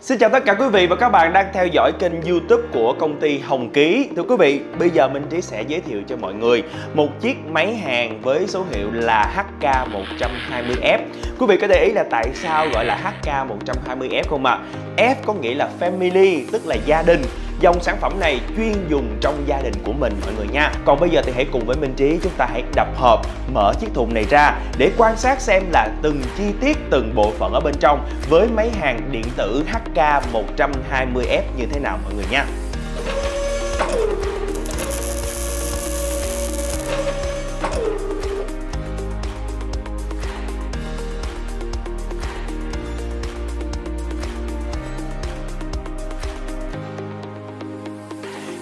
Xin chào tất cả quý vị và các bạn đang theo dõi kênh YouTube của công ty Hồng Ký. Thưa quý vị, bây giờ Minh Trí sẽ giới thiệu cho mọi người một chiếc máy Hàn với số hiệu là HK120F. Quý vị có để ý là tại sao gọi là HK120F không ạ? F có nghĩa là Family, tức là gia đình. Dòng sản phẩm này chuyên dùng trong gia đình của mình mọi người nha. Còn bây giờ thì hãy cùng với Minh Trí chúng ta hãy đập hộp, mở chiếc thùng này ra để quan sát xem là từng chi tiết, từng bộ phận ở bên trong với máy Hàn điện tử HK120F như thế nào mọi người nha.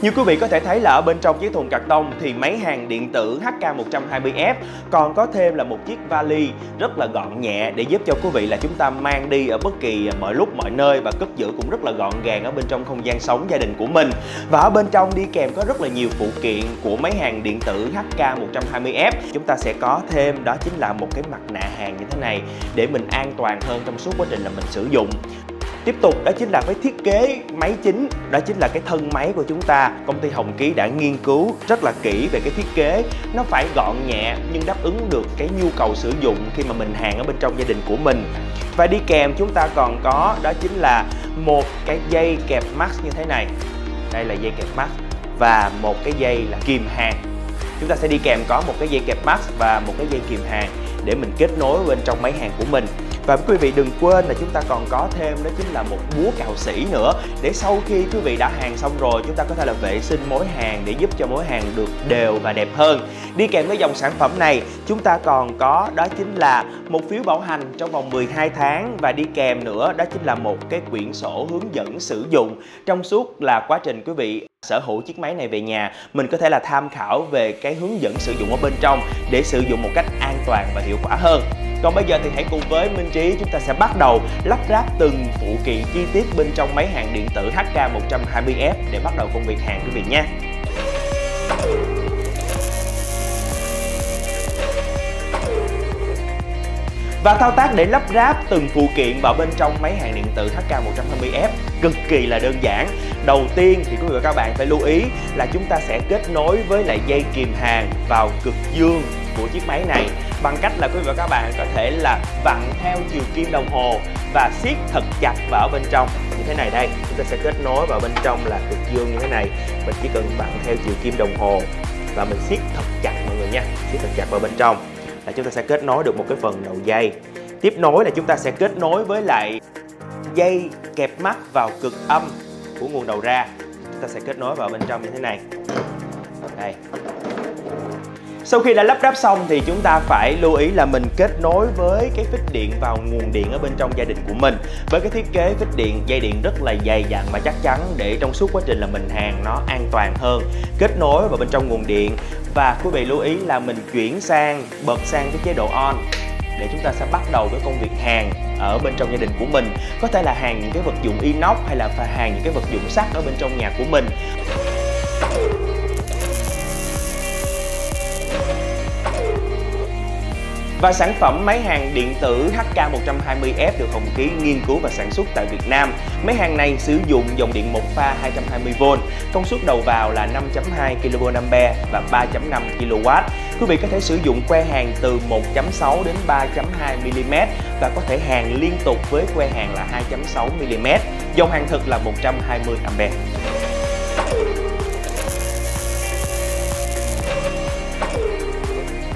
Như quý vị có thể thấy là ở bên trong chiếc thùng cạc tông thì máy Hàn điện tử HK120F còn có thêm là một chiếc vali rất là gọn nhẹ để giúp cho quý vị là chúng ta mang đi ở bất kỳ mọi lúc mọi nơi và cất giữ cũng rất là gọn gàng ở bên trong không gian sống gia đình của mình. Và ở bên trong đi kèm có rất là nhiều phụ kiện của máy Hàn điện tử HK120F. Chúng ta sẽ có thêm đó chính là một cái mặt nạ Hàn như thế này để mình an toàn hơn trong suốt quá trình là mình sử dụng. Tiếp tục đó chính là với thiết kế máy chính, đó chính là cái thân máy của chúng ta. Công ty Hồng Ký đã nghiên cứu rất là kỹ về cái thiết kế. Nó phải gọn nhẹ nhưng đáp ứng được cái nhu cầu sử dụng khi mà mình hàn ở bên trong gia đình của mình. Và đi kèm chúng ta còn có đó chính là một cái dây kẹp max như thế này. Đây là dây kẹp max và một cái dây là kìm hàn. Chúng ta sẽ đi kèm có một cái dây kẹp max và một cái dây kìm hàn để mình kết nối bên trong máy hàn của mình. Và quý vị đừng quên là chúng ta còn có thêm đó chính là một búa cạo sỉ nữa, để sau khi quý vị đã hàn xong rồi chúng ta có thể là vệ sinh mối hàn để giúp cho mối hàn được đều và đẹp hơn. Đi kèm với dòng sản phẩm này chúng ta còn có đó chính là một phiếu bảo hành trong vòng 12 tháng và đi kèm nữa đó chính là một cái quyển sổ hướng dẫn sử dụng. Trong suốt là quá trình quý vị sở hữu chiếc máy này về nhà, mình có thể là tham khảo về cái hướng dẫn sử dụng ở bên trong để sử dụng một cách an toàn và hiệu quả hơn. Còn bây giờ thì hãy cùng với Minh Trí chúng ta sẽ bắt đầu lắp ráp từng phụ kiện chi tiết bên trong máy hàn điện tử HK120F để bắt đầu công việc hàn quý vị nha. Và thao tác để lắp ráp từng phụ kiện vào bên trong máy hàn điện tử HK120F cực kỳ là đơn giản. Đầu tiên thì quý vị và các bạn phải lưu ý là chúng ta sẽ kết nối với lại dây kìm hàn vào cực dương của chiếc máy này bằng cách là quý vị và các bạn có thể là vặn theo chiều kim đồng hồ và siết thật chặt vào bên trong như thế này. Đây, chúng ta sẽ kết nối vào bên trong là cực dương như thế này. Mình chỉ cần vặn theo chiều kim đồng hồ và mình siết thật chặt mọi người nha, siết thật chặt vào bên trong là chúng ta sẽ kết nối được một cái phần đầu dây. Tiếp nối là chúng ta sẽ kết nối với lại dây kẹp mắt vào cực âm của nguồn đầu ra. Chúng ta sẽ kết nối vào bên trong như thế này. Đây. Sau khi đã lắp ráp xong thì chúng ta phải lưu ý là mình kết nối với cái phích điện vào nguồn điện ở bên trong gia đình của mình. Với cái thiết kế phích điện, dây điện rất là dày dặn và chắc chắn để trong suốt quá trình là mình hàn nó an toàn hơn. Kết nối vào bên trong nguồn điện và quý vị lưu ý là mình chuyển sang, bật sang cái chế độ on để chúng ta sẽ bắt đầu với công việc hàn ở bên trong gia đình của mình. Có thể là hàn những cái vật dụng inox hay là phải hàn những cái vật dụng sắt ở bên trong nhà của mình. Và sản phẩm máy hàn điện tử HK120F được Hồng Ký nghiên cứu và sản xuất tại Việt Nam. Máy hàn này sử dụng dòng điện một pha 220V, công suất đầu vào là 5.2 kVA và 3.5 kW. Quý vị có thể sử dụng que hàn từ 1.6 đến 3.2 mm và có thể hàn liên tục với que hàn là 2.6 mm. Dòng hàn thực là 120A.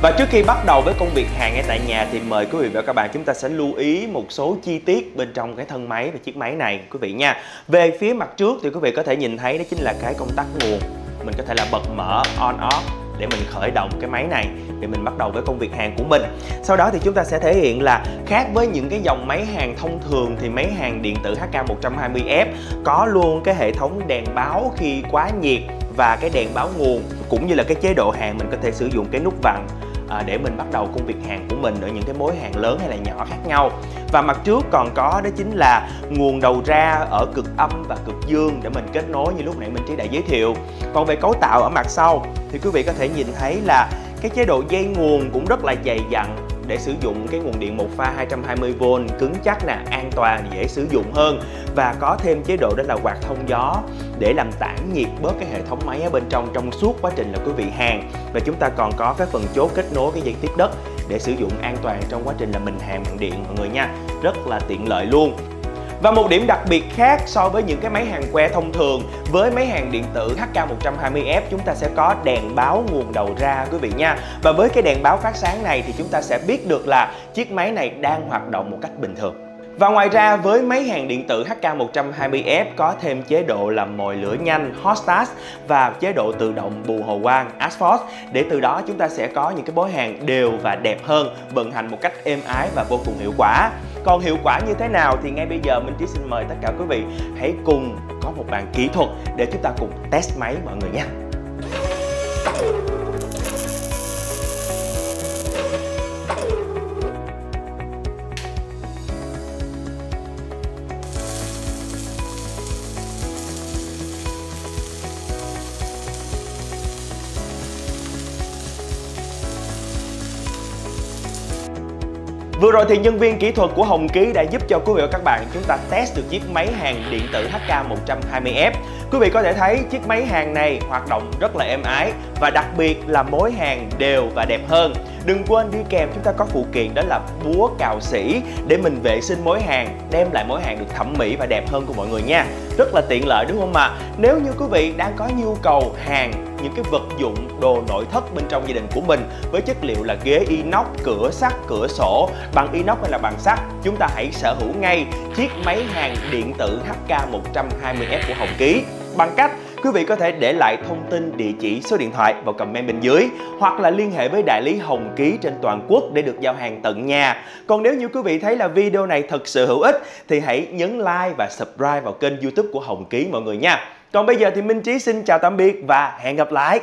Và trước khi bắt đầu với công việc hàn ngay tại nhà thì mời quý vị và các bạn chúng ta sẽ lưu ý một số chi tiết bên trong cái thân máy và chiếc máy này quý vị nha. Về phía mặt trước thì quý vị có thể nhìn thấy đó chính là cái công tắc nguồn. Mình có thể là bật mở on off để mình khởi động cái máy này để mình bắt đầu với công việc hàn của mình. Sau đó thì chúng ta sẽ thể hiện là khác với những cái dòng máy hàn thông thường thì máy hàn điện tử HK120F có luôn cái hệ thống đèn báo khi quá nhiệt và cái đèn báo nguồn, cũng như là cái chế độ hàn mình có thể sử dụng cái nút vặn để mình bắt đầu công việc hàn của mình ở những cái mối hàn lớn hay là nhỏ khác nhau. Và mặt trước còn có đó chính là nguồn đầu ra ở cực âm và cực dương để mình kết nối như lúc nãy Minh Trí đã giới thiệu. Còn về cấu tạo ở mặt sau thì quý vị có thể nhìn thấy là cái chế độ dây nguồn cũng rất là dày dặn để sử dụng cái nguồn điện một pha 220V cứng chắc nè, an toàn, dễ sử dụng hơn, và có thêm chế độ đó là quạt thông gió để làm tản nhiệt bớt cái hệ thống máy ở bên trong suốt quá trình là quý vị hàn. Và chúng ta còn có cái phần chốt kết nối cái dây tiếp đất để sử dụng an toàn trong quá trình là mình hàn bằng điện mọi người nha, rất là tiện lợi luôn. Và một điểm đặc biệt khác so với những cái máy hàn que thông thường, với máy hàn điện tử HK120F chúng ta sẽ có đèn báo nguồn đầu ra quý vị nha. Và với cái đèn báo phát sáng này thì chúng ta sẽ biết được là chiếc máy này đang hoạt động một cách bình thường. Và ngoài ra với máy hàn điện tử HK120F có thêm chế độ là mồi lửa nhanh Hot Start và chế độ tự động bù hồ quang Asphalt, để từ đó chúng ta sẽ có những cái bối hàn đều và đẹp hơn, vận hành một cách êm ái và vô cùng hiệu quả. Còn hiệu quả như thế nào thì ngay bây giờ Minh Trí xin mời tất cả quý vị hãy cùng có một bàn kỹ thuật để chúng ta cùng test máy mọi người nha. Vừa rồi thì nhân viên kỹ thuật của Hồng Ký đã giúp cho quý vị và các bạn chúng ta test được chiếc máy hàn điện tử HK120F. Quý vị có thể thấy chiếc máy hàn này hoạt động rất là êm ái và đặc biệt là mối hàn đều và đẹp hơn. Đừng quên đi kèm chúng ta có phụ kiện đó là búa cào xỉ để mình vệ sinh mối hàn, đem lại mối hàn được thẩm mỹ và đẹp hơn của mọi người nha. Rất là tiện lợi đúng không ạ? Nếu như quý vị đang có nhu cầu hàn những cái vật dụng đồ nội thất bên trong gia đình của mình với chất liệu là ghế inox, cửa sắt, cửa sổ bằng inox hay là bằng sắt, chúng ta hãy sở hữu ngay chiếc máy hàn điện tử HK120F của Hồng Ký bằng cách quý vị có thể để lại thông tin, địa chỉ, số điện thoại vào comment bên dưới, hoặc là liên hệ với đại lý Hồng Ký trên toàn quốc để được giao hàng tận nhà. Còn nếu như quý vị thấy là video này thật sự hữu ích thì hãy nhấn like và subscribe vào kênh YouTube của Hồng Ký mọi người nha. Còn bây giờ thì Minh Trí xin chào tạm biệt và hẹn gặp lại.